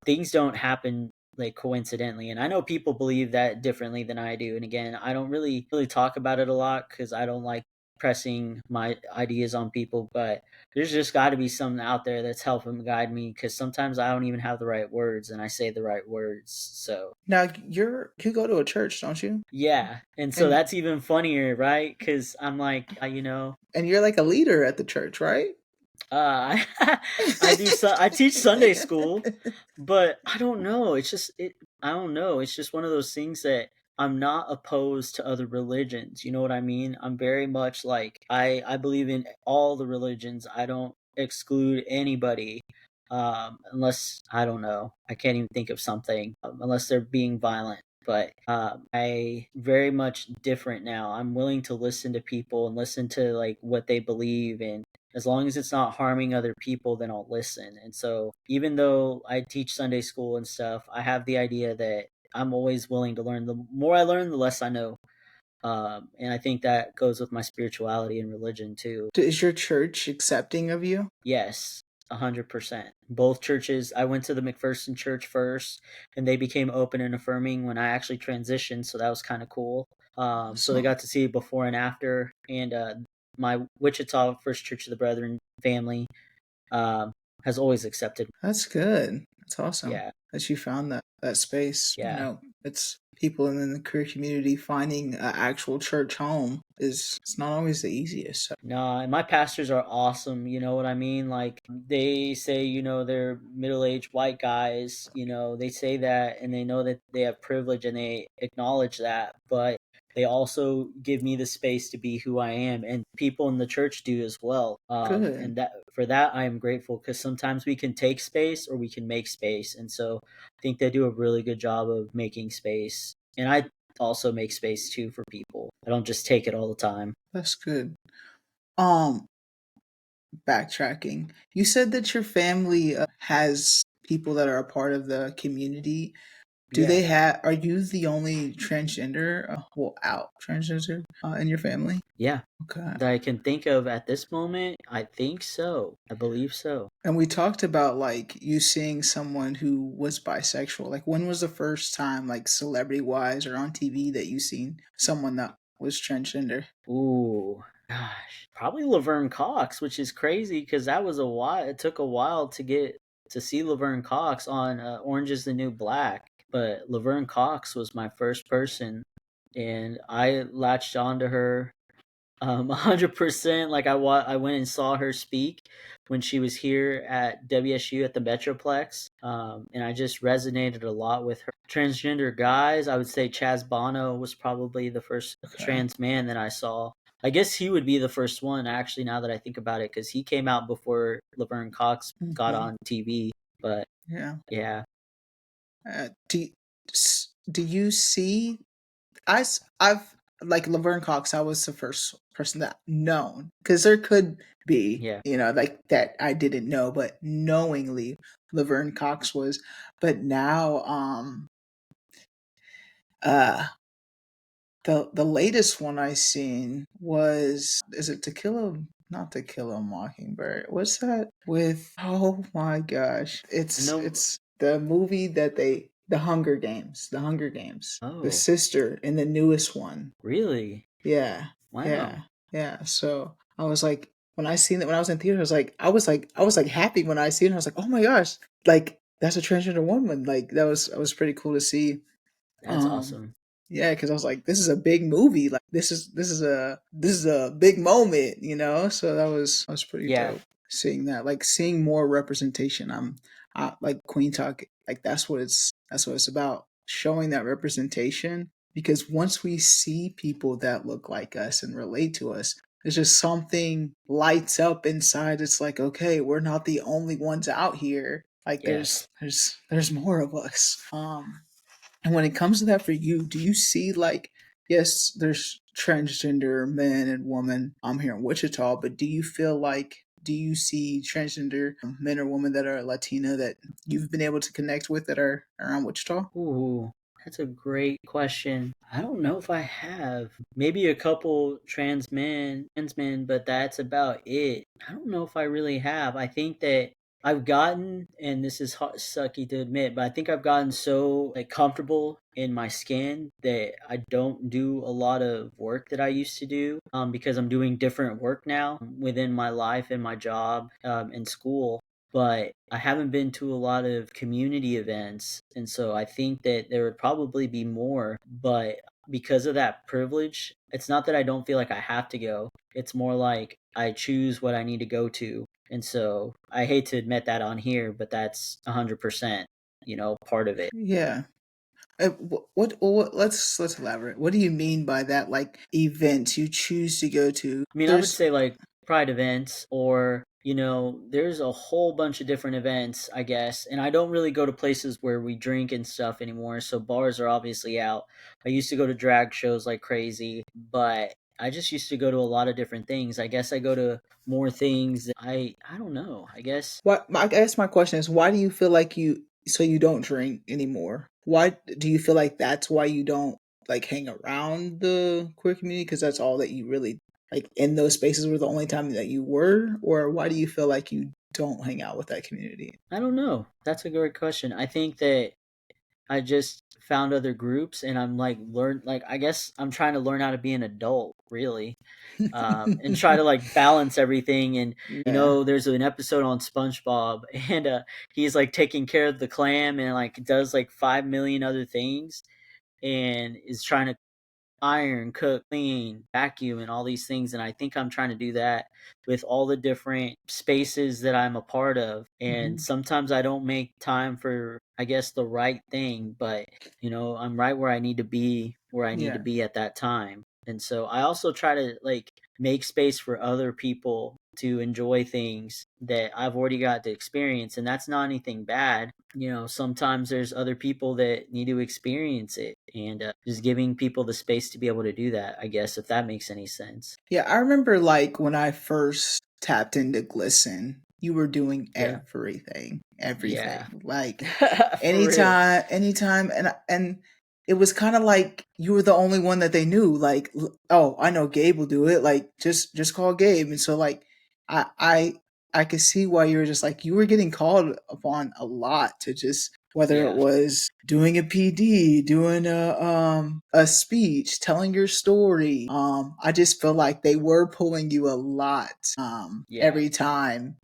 [SPEAKER 2] things don't happen like coincidentally, and I know people believe that differently than I do, and again, I don't really talk about it a lot because I don't like pressing my ideas on people, but there's just got to be something out there that's helping guide me because sometimes I don't even have the right words and I say the right words. So
[SPEAKER 1] Now you go to a church, don't you?
[SPEAKER 2] yeah, and so
[SPEAKER 1] And
[SPEAKER 2] that's even funnier, right? Because I'm like,
[SPEAKER 1] and you're like a leader at the church, right?
[SPEAKER 2] I teach Sunday school, but I don't know. I don't know. It's just one of those things that I'm not opposed to other religions. You know what I mean? I'm very much like I believe in all the religions. I don't exclude anybody. Unless I don't know. I can't even think of something unless they're being violent. But I very much different now. I'm willing to listen to people and listen to like what they believe, and as long as it's not harming other people, then I'll listen. And so, even though I teach Sunday school and stuff, I have the idea that I'm always willing to learn. The more I learn, the less I know. And I think that goes with my spirituality and religion too.
[SPEAKER 1] Is your church accepting of you?
[SPEAKER 2] Yes, 100%. Both churches, I went to the McPherson church first, and they became open and affirming when I actually transitioned. So that was kind of cool. So they
[SPEAKER 1] Awesome.
[SPEAKER 2] got to see before and after. And my Wichita First Church of the Brethren family um, has always accepted.
[SPEAKER 1] That's good. That's awesome
[SPEAKER 2] Yeah,
[SPEAKER 1] that you found that space. You
[SPEAKER 2] yeah.
[SPEAKER 1] know, it's people in the queer community finding an actual church home is it's not always the easiest. So
[SPEAKER 2] No, and my pastors are awesome. You know what I mean? Like they say, they're middle-aged white guys. They say that, and they know that they have privilege, and they acknowledge that. But they also give me the space to be who I am, and people in the church do as well.
[SPEAKER 1] good.
[SPEAKER 2] And that for that I am grateful because sometimes we can take space or we can make space, and so I think they do a really good job of making space. And I also make space too for people. I don't just take it all the time.
[SPEAKER 1] That's good. Um, Backtracking. You said that your family has people that are a part of the community. Do
[SPEAKER 2] Yeah.
[SPEAKER 1] they have? Are you the only transgender, well, out transgender in your family?
[SPEAKER 2] Yeah,
[SPEAKER 1] Okay.
[SPEAKER 2] that I can think of at this moment, I think so. I believe so.
[SPEAKER 1] And we talked about like you seeing someone who was bisexual. Like when was the first time, like celebrity wise or on TV, that you seen someone that was transgender?
[SPEAKER 2] Ooh, gosh, probably Laverne Cox, which is crazy because that was a while. It took a while to get to see Laverne Cox on Orange Is the New Black. But Laverne Cox was my first person, and I latched onto her 100%. Like I went and saw her speak when she was here at WSU at the Metroplex, and I just resonated a lot with her. Transgender guys, I would say Chaz Bono was probably the first
[SPEAKER 1] Okay.
[SPEAKER 2] trans man that I saw. I guess he would be the first one, actually, now that I think about it, because he came out before Laverne Cox got
[SPEAKER 1] Hmm.
[SPEAKER 2] on TV. But
[SPEAKER 1] Yeah.
[SPEAKER 2] yeah,
[SPEAKER 1] Do do you see? I've like Laverne Cox. I was the first person that known because there could be
[SPEAKER 2] yeah.
[SPEAKER 1] like that I didn't know, but knowingly Laverne Cox was. But now, uh, the latest one I seen was, is it To Kill a, not To Kill a Mockingbird? What's that with? Oh my gosh!
[SPEAKER 2] I
[SPEAKER 1] It's
[SPEAKER 2] know.
[SPEAKER 1] it's the movie that they, The Hunger Games. The Hunger Games. The
[SPEAKER 2] Oh,
[SPEAKER 1] sister in the newest one.
[SPEAKER 2] really?
[SPEAKER 1] Yeah,
[SPEAKER 2] Wow.
[SPEAKER 1] yeah, yeah. So I was like, when I seen it when I was in theater, I was like happy when I seen it. I was like, oh my gosh, like that's a transgender woman. Like that was pretty cool to see.
[SPEAKER 2] That's
[SPEAKER 1] Um,
[SPEAKER 2] awesome.
[SPEAKER 1] yeah, because I was like, this is a big movie. Like this is a big moment. So that was pretty
[SPEAKER 2] Yeah.
[SPEAKER 1] dope seeing that. Like seeing more representation. Like Queen Talk. Like that's what it's about. Showing that representation. Because once we see people that look like us and relate to us, there's just something lights up inside. It's like, okay, we're not the only ones out here. Like there's
[SPEAKER 2] Yes.
[SPEAKER 1] there's there's more of us. And when it comes to that for you, do you see like, yes, there's transgender men and women here in Wichita, but do you see transgender men or women that are Latina that you've been able to connect with that are around Wichita?
[SPEAKER 2] Ooh, that's a great question. I don't know if I have. Maybe a couple trans men, but that's about it. I don't know if I really have. I think that I've gotten, and this is sucky to admit, but I think I've gotten so like comfortable in my skin that I don't do a lot of work that I used to do, because I'm doing different work now within my life and my job, and school. But I haven't been to a lot of community events, and so I think that there would probably be more, but because of that privilege, it's not that I don't feel like I have to go. It's more like I choose what I need to go to. And so I hate to admit that on here, but that's 100%, part of it.
[SPEAKER 1] Yeah. Let's elaborate. What do you mean by that? Like events you choose to go to?
[SPEAKER 2] I mean, I would
[SPEAKER 1] There's
[SPEAKER 2] say like pride events, or, there's a whole bunch of different events, I guess. And I don't really go to places where we drink and stuff anymore. So bars are obviously out. I used to go to drag shows like crazy, but I just used to go to a lot of different things. I guess I go to more things. I don't know. I guess
[SPEAKER 1] I guess my question is, why do you feel like you don't drink anymore? Why do you feel like that's why you don't like hang around the queer community? Because that's all that you really like in those spaces were the only time that you were, or why do you feel like you don't hang out with that community?
[SPEAKER 2] I don't know. That's a great question. I think that I just found other groups, and I'm like I guess I'm trying to learn how to be an adult, really. And try to like balance everything. And
[SPEAKER 1] Yeah,
[SPEAKER 2] there's an episode on SpongeBob, and he's like taking care of the clam and like does like 5 million other things, and is trying to iron, cook, clean, vacuum, and all these things. And I think I'm trying to do that with all the different spaces that I'm a part of. And
[SPEAKER 1] hmm,
[SPEAKER 2] sometimes I don't make time for, I guess, the right thing, but I'm right where I need to be,
[SPEAKER 1] yeah.
[SPEAKER 2] at that time. And so I also try to like make space for other people to enjoy things that I've already got to experience. And that's not anything bad. Sometimes there's other people that need to experience it, and just giving people the space to be able to do that, I guess, if that makes any sense.
[SPEAKER 1] Yeah, I remember like when I first tapped into Glisten, you were doing
[SPEAKER 2] Yeah.
[SPEAKER 1] everything,
[SPEAKER 2] Yeah.
[SPEAKER 1] everything. Like
[SPEAKER 2] For real.
[SPEAKER 1] anytime, and it was kind of like you were the only one that they knew. Like, oh, I know Gabe will do it. Like, just call Gabe. And so like, I I I could see why you were just like you were getting called upon a lot to just whether it
[SPEAKER 2] Yeah.
[SPEAKER 1] was doing a PD, doing a speech, telling your story. I just feel like they were pulling you a lot
[SPEAKER 2] Yeah.
[SPEAKER 1] every time.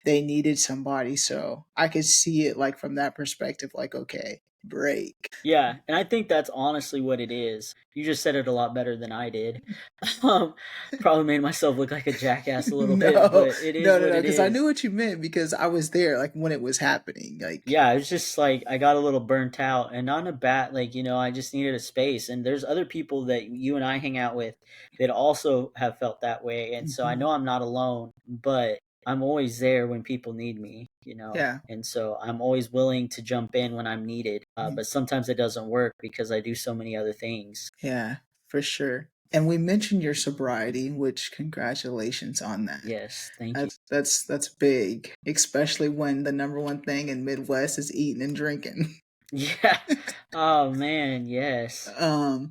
[SPEAKER 1] they needed somebody. So I could see it like from that perspective, like, okay, break.
[SPEAKER 2] Yeah, and I think that's honestly what it is. You just said it a lot better than I did. Um, Probably made myself look like a jackass a little bit,
[SPEAKER 1] No,
[SPEAKER 2] but it is
[SPEAKER 1] no, no,
[SPEAKER 2] what
[SPEAKER 1] no,
[SPEAKER 2] it
[SPEAKER 1] because I knew
[SPEAKER 2] is.
[SPEAKER 1] what you meant because I was there, like when it was happening. Like,
[SPEAKER 2] Yeah, it's just like I got a little burnt out and not in a bad like, I just needed a space. And there's other people that you and I hang out with that also have felt that way. And so I
[SPEAKER 1] mhm,
[SPEAKER 2] know I'm not alone, but I'm always there when people need me.
[SPEAKER 1] yeah,
[SPEAKER 2] And so I'm always willing to jump in when I'm needed.
[SPEAKER 1] mm,
[SPEAKER 2] But sometimes it doesn't work because I do so many other things.
[SPEAKER 1] yeah, for sure. And we mentioned your sobriety, which congratulations on that.
[SPEAKER 2] Yes, thank you.
[SPEAKER 1] That's big, especially when the number one thing in Midwest is eating and drinking.
[SPEAKER 2] Yeah. Oh man, yes.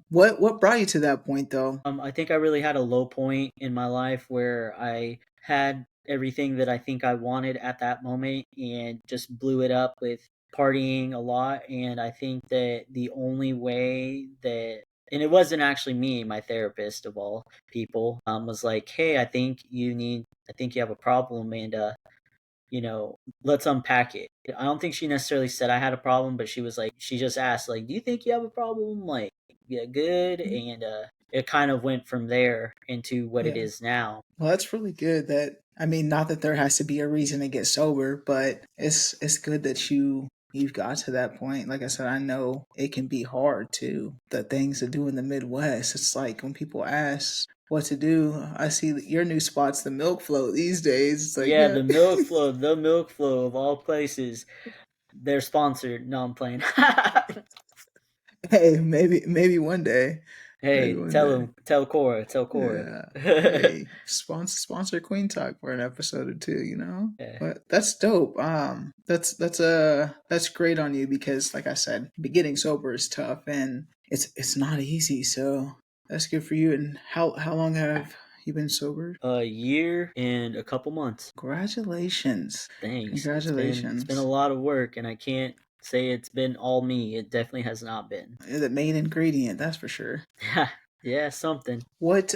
[SPEAKER 1] What brought you to that point though?
[SPEAKER 2] I think I really had a low point in my life where I had everything that I think I wanted at that moment and just blew it up with partying a lot. And I think that the only way that, and it wasn't actually me, my therapist of all people, was like, "Hey, I think you have a problem, and you know, let's unpack it." I don't think she necessarily said I had a problem, but she was like, she just asked, like, "Do you think you have a problem?" Like, yeah, good. And it kind of went from there into what it
[SPEAKER 1] Yeah.
[SPEAKER 2] is now.
[SPEAKER 1] Well, that's really good that I mean, not that there has to be a reason to get sober, but it's good that you've got to that point. Like I said, I know it can be hard too. The things to do in the Midwest. It's like when people ask what to do, I see that your new spot's the milk float these days. It's like,
[SPEAKER 2] Yeah,
[SPEAKER 1] yeah.
[SPEAKER 2] the milk flow of all places. They're sponsored. No, I'm playing.
[SPEAKER 1] Hey, maybe one day. Maybe
[SPEAKER 2] Hey,
[SPEAKER 1] one
[SPEAKER 2] tell
[SPEAKER 1] day.
[SPEAKER 2] him, tell Cora, tell Cora.
[SPEAKER 1] Yeah. Hey, sponsor Queen Talk for an episode or two, you know?
[SPEAKER 2] Yeah.
[SPEAKER 1] But that's dope. That's great on you because like I said, getting sober is tough and it's not easy. So that's good for you. And how long have you been sober?
[SPEAKER 2] A year and a couple months.
[SPEAKER 1] Congratulations.
[SPEAKER 2] Thanks. It's been a
[SPEAKER 1] Congratulations.
[SPEAKER 2] lot of work, and I can't say it's been all me. It definitely has not been.
[SPEAKER 1] You're the main ingredient, that's for sure.
[SPEAKER 2] Yeah, something.
[SPEAKER 1] What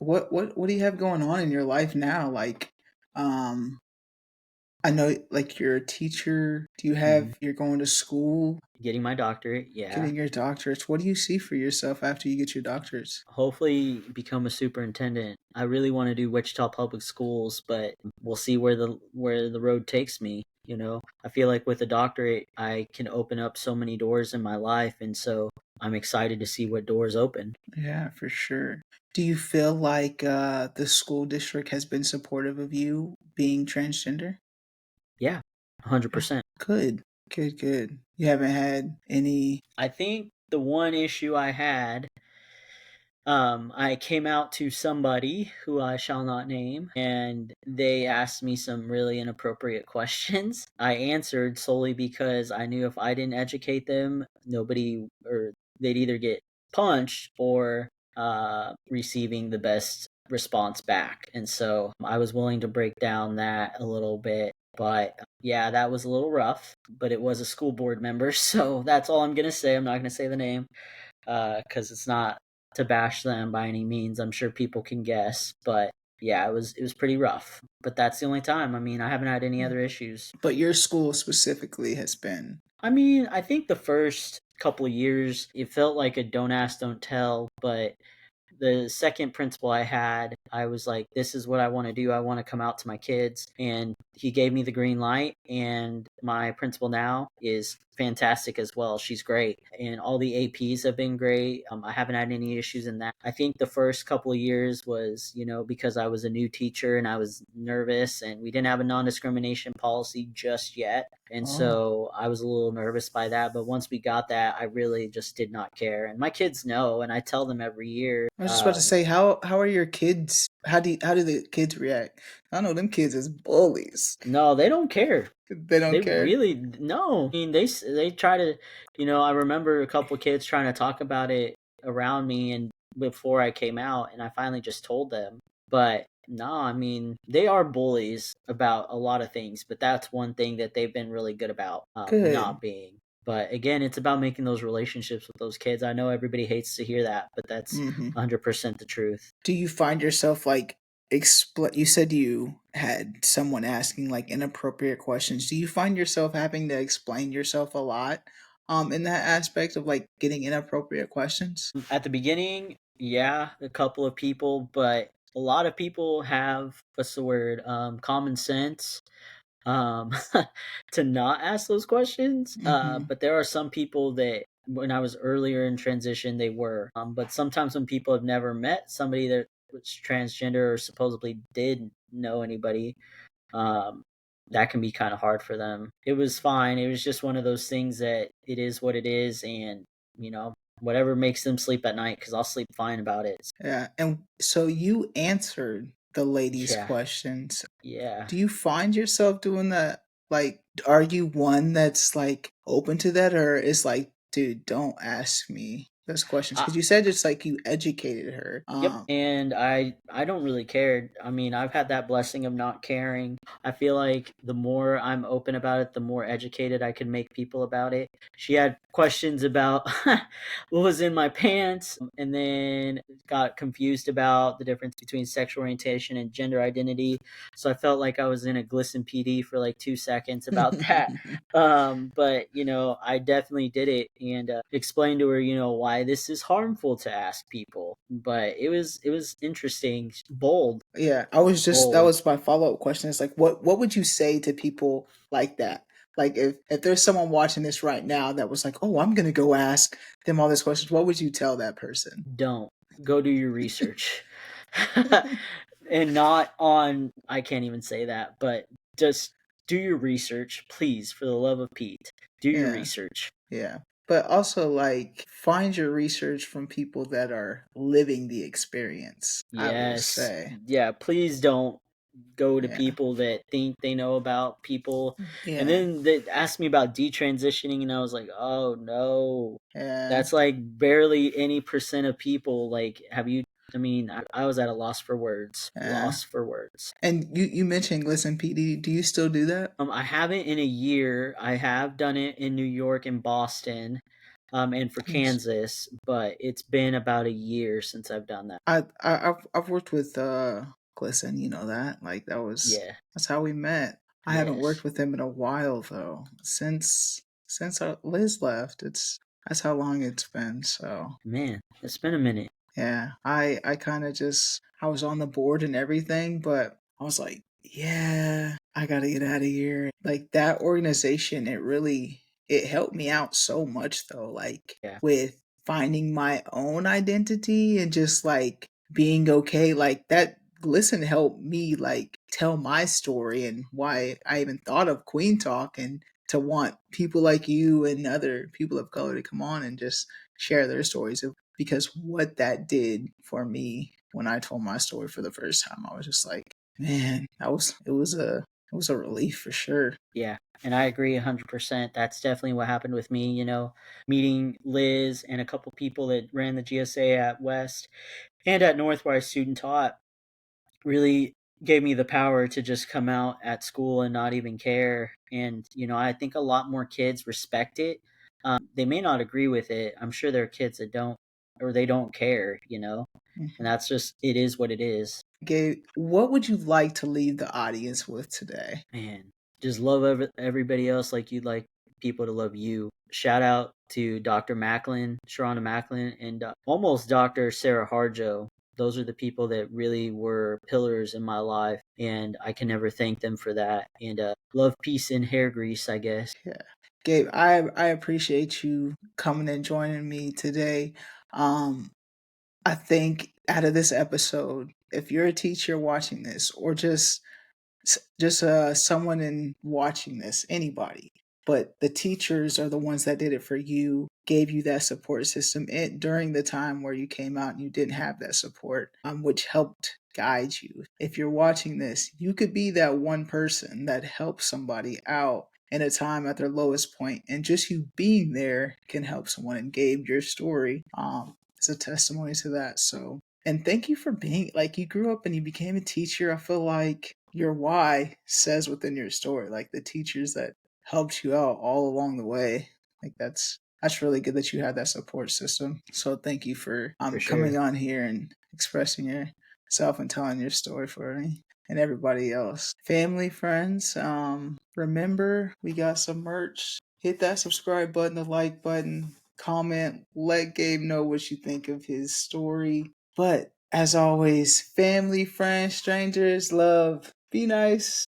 [SPEAKER 1] what do you have going on in your life now? Like um I know like you're a teacher. Do you
[SPEAKER 2] Hmm.
[SPEAKER 1] have you're going to school,
[SPEAKER 2] Getting my doctorate. Yeah.
[SPEAKER 1] getting your doctorates? What do you see for yourself after you get your doctorates?
[SPEAKER 2] Hopefully, become a superintendent. I really want to do Wichita Public Schools, but we'll see where the road takes me. I feel like with a doctorate, I can open up so many doors in my life, and so I'm excited to see what doors open.
[SPEAKER 1] Yeah, for sure. Do you feel like the school district has been supportive of you being transgender?
[SPEAKER 2] Yeah,
[SPEAKER 1] Yeah.
[SPEAKER 2] 100%.
[SPEAKER 1] Good. Good, good. You haven't had any
[SPEAKER 2] I think the one issue I had, I came out to somebody who I shall not name, and they asked me some really inappropriate questions. I answered solely because I knew if I didn't educate them, nobody, or they'd either get punched or receiving the best response back. And so I was willing to break down that a little bit. But yeah, that was a little rough, but it was a school board member. So that's all I'm going to say. I'm not going to say the name because it's not to bash them by any means. I'm sure people can guess, but yeah, it was pretty rough. But that's the only time. I mean, I haven't had any other issues.
[SPEAKER 1] but your school specifically has been
[SPEAKER 2] I mean, I think the first couple of years it felt like a don't ask, don't tell, but the second principal I had, I was like, this is what I want to do. I want to come out to my kids. And he gave me the green light. And my principal now is fantastic as well. She's great. And all the APs have been great. I haven't had any issues in that. I think the first couple of years was, because I was a new teacher and I was nervous and we didn't have a non discrimination policy just yet. And
[SPEAKER 1] oh.
[SPEAKER 2] so I was a little nervous by that. But once we got that, I really just did not care. And my kids know, and I tell them every year.
[SPEAKER 1] I was just about to say, how are your kids? How do the kids react? I know them kids is bullies.
[SPEAKER 2] No, they don't care.
[SPEAKER 1] They don't
[SPEAKER 2] They
[SPEAKER 1] care.
[SPEAKER 2] really no. I mean, they try to. I remember a couple kids trying to talk about it around me, and before I came out, and I finally just told them. But no, I mean, they are bullies about a lot of things, but that's one thing that they've been really good about
[SPEAKER 1] Good.
[SPEAKER 2] not being. But again, it's about making those relationships with those kids. I know everybody hates to hear that, but that's
[SPEAKER 1] Hmm.
[SPEAKER 2] 100% the truth.
[SPEAKER 1] Do you find yourself like you said you had someone asking like inappropriate questions, do you find yourself having to explain yourself a lot in that aspect of like getting inappropriate questions?
[SPEAKER 2] At the beginning, yeah, a couple of people, but a lot of people have, what's the word, common sense, um, to not ask those questions.
[SPEAKER 1] Hmm.
[SPEAKER 2] But there are some people that when I was earlier in transition, they were. But sometimes when people have never met somebody that was transgender or supposedly did know anybody, um, that can be kind of hard for them. It was fine. It was just one of those things that it is what it is, and you know, whatever makes them sleep at night, because I'll sleep fine about it.
[SPEAKER 1] Yeah, and so you answered the ladies'
[SPEAKER 2] Yeah,
[SPEAKER 1] questions.
[SPEAKER 2] yeah.
[SPEAKER 1] Do you find yourself doing that? Like, are you one that's like open to that, or is like, dude, don't ask me those questions?
[SPEAKER 2] I,
[SPEAKER 1] Because you said it's like you educated her.
[SPEAKER 2] Yep, and I don't really care. I mean, I've had that blessing of not caring. I feel like the more I'm open about it, the more educated I can make people about it. She had questions about what was in my pants, and then got confused about the difference between sexual orientation and gender identity. So I felt like I was in a Glisten PD for like 2 seconds about that. But I definitely did it and explained to her, why this is harmful to ask people. But it was interesting, bold,
[SPEAKER 1] Yeah, I was just that
[SPEAKER 2] bold.
[SPEAKER 1] was my follow-up question. It's like what would you say to people like that? Like if there's someone watching this right now that was like, "Oh, I'm going to go ask them all these questions." What would you tell that person?
[SPEAKER 2] Don't go do your research, and not on. I can't even say that, but just do your research, please, for the love of Pete. Do your
[SPEAKER 1] Yeah.
[SPEAKER 2] research.
[SPEAKER 1] Yeah. But also like find your research from people that are living the experience, I will
[SPEAKER 2] Yes,
[SPEAKER 1] say.
[SPEAKER 2] yeah. Please don't go to
[SPEAKER 1] Yeah.
[SPEAKER 2] people that think they know about people. And
[SPEAKER 1] Yeah.
[SPEAKER 2] then they asked me about detransitioning, and I was like, oh no,
[SPEAKER 1] Yeah.
[SPEAKER 2] that's like barely any percent of people. Like, have you? I mean, I was at a loss for words.
[SPEAKER 1] Yeah.
[SPEAKER 2] Loss for words.
[SPEAKER 1] And you mentioned Listen PD. Do you still do that?
[SPEAKER 2] I haven't in a year. I have done it in New York and Boston, and for
[SPEAKER 1] Nice.
[SPEAKER 2] Kansas, but it's been about a year since I've done that.
[SPEAKER 1] I've worked with Glisten, you know that. Like
[SPEAKER 2] Yeah.
[SPEAKER 1] that's how we met. I haven't
[SPEAKER 2] Yes.
[SPEAKER 1] worked with him in a while though. Since Liz left, it's that's how long it's been. So
[SPEAKER 2] Man, it's been a minute.
[SPEAKER 1] yeah, I kind of just I was on the board and everything, but I was like, yeah, I gotta get out of here. Like that organization, it helped me out so much though. Like
[SPEAKER 2] Yeah.
[SPEAKER 1] with finding my own identity and just like being okay. Like that listen helped me like tell my story and why I even thought of Queen Talk and to want people like you and other people of color to come on and just share their stories because what that did for me when I told my story for the first time, I was just like, man, it was a relief for sure.
[SPEAKER 2] Yeah, and I agree 100%. That's definitely what happened with me, meeting Liz and a couple people that ran the GSA at West and at North where I student taught really gave me the power to just come out at school and not even care. And, I think a lot more kids respect it. They may not agree with it. I'm sure there are kids that don't or they don't care, and
[SPEAKER 1] Mhm.
[SPEAKER 2] that's just, it is what it is.
[SPEAKER 1] Gabe, what would you like to leave the audience with today?
[SPEAKER 2] Man, just love everybody else like you'd like people to love you. Shout out to Dr. Macklin, Sharonda Macklin, and almost Dr. Sarah Harjo. Those are the people that really were pillars in my life, and I can never thank them for that. And love, peace, and hair grease, I guess.
[SPEAKER 1] Yeah. Gabe, I appreciate you coming and joining me today. Um, I think out of this episode, if you're a teacher watching this, or just someone in watching this, anybody, but the teachers are the ones that did it for you, gave you that support system during the time where you came out and you didn't have that support, which helped guide you. If you're watching this, you could be that one person that helps somebody out in a time at their lowest point, and just you being there can help someone. And Gabe, your story is a testimony to that. So and thank you for being like you grew up and you became a teacher. I feel like your why says within your story, like the teachers that helped you out all along the way. Like that's really good that you had that support system. So thank you for
[SPEAKER 2] For sure.
[SPEAKER 1] coming on here and expressing yourself and telling your story for me. and everybody else. Family, friends, remember we got some merch. Hit that subscribe button, the like button, comment, let Gabe know what you think of his story. But as always, family, friends, strangers, love, be nice.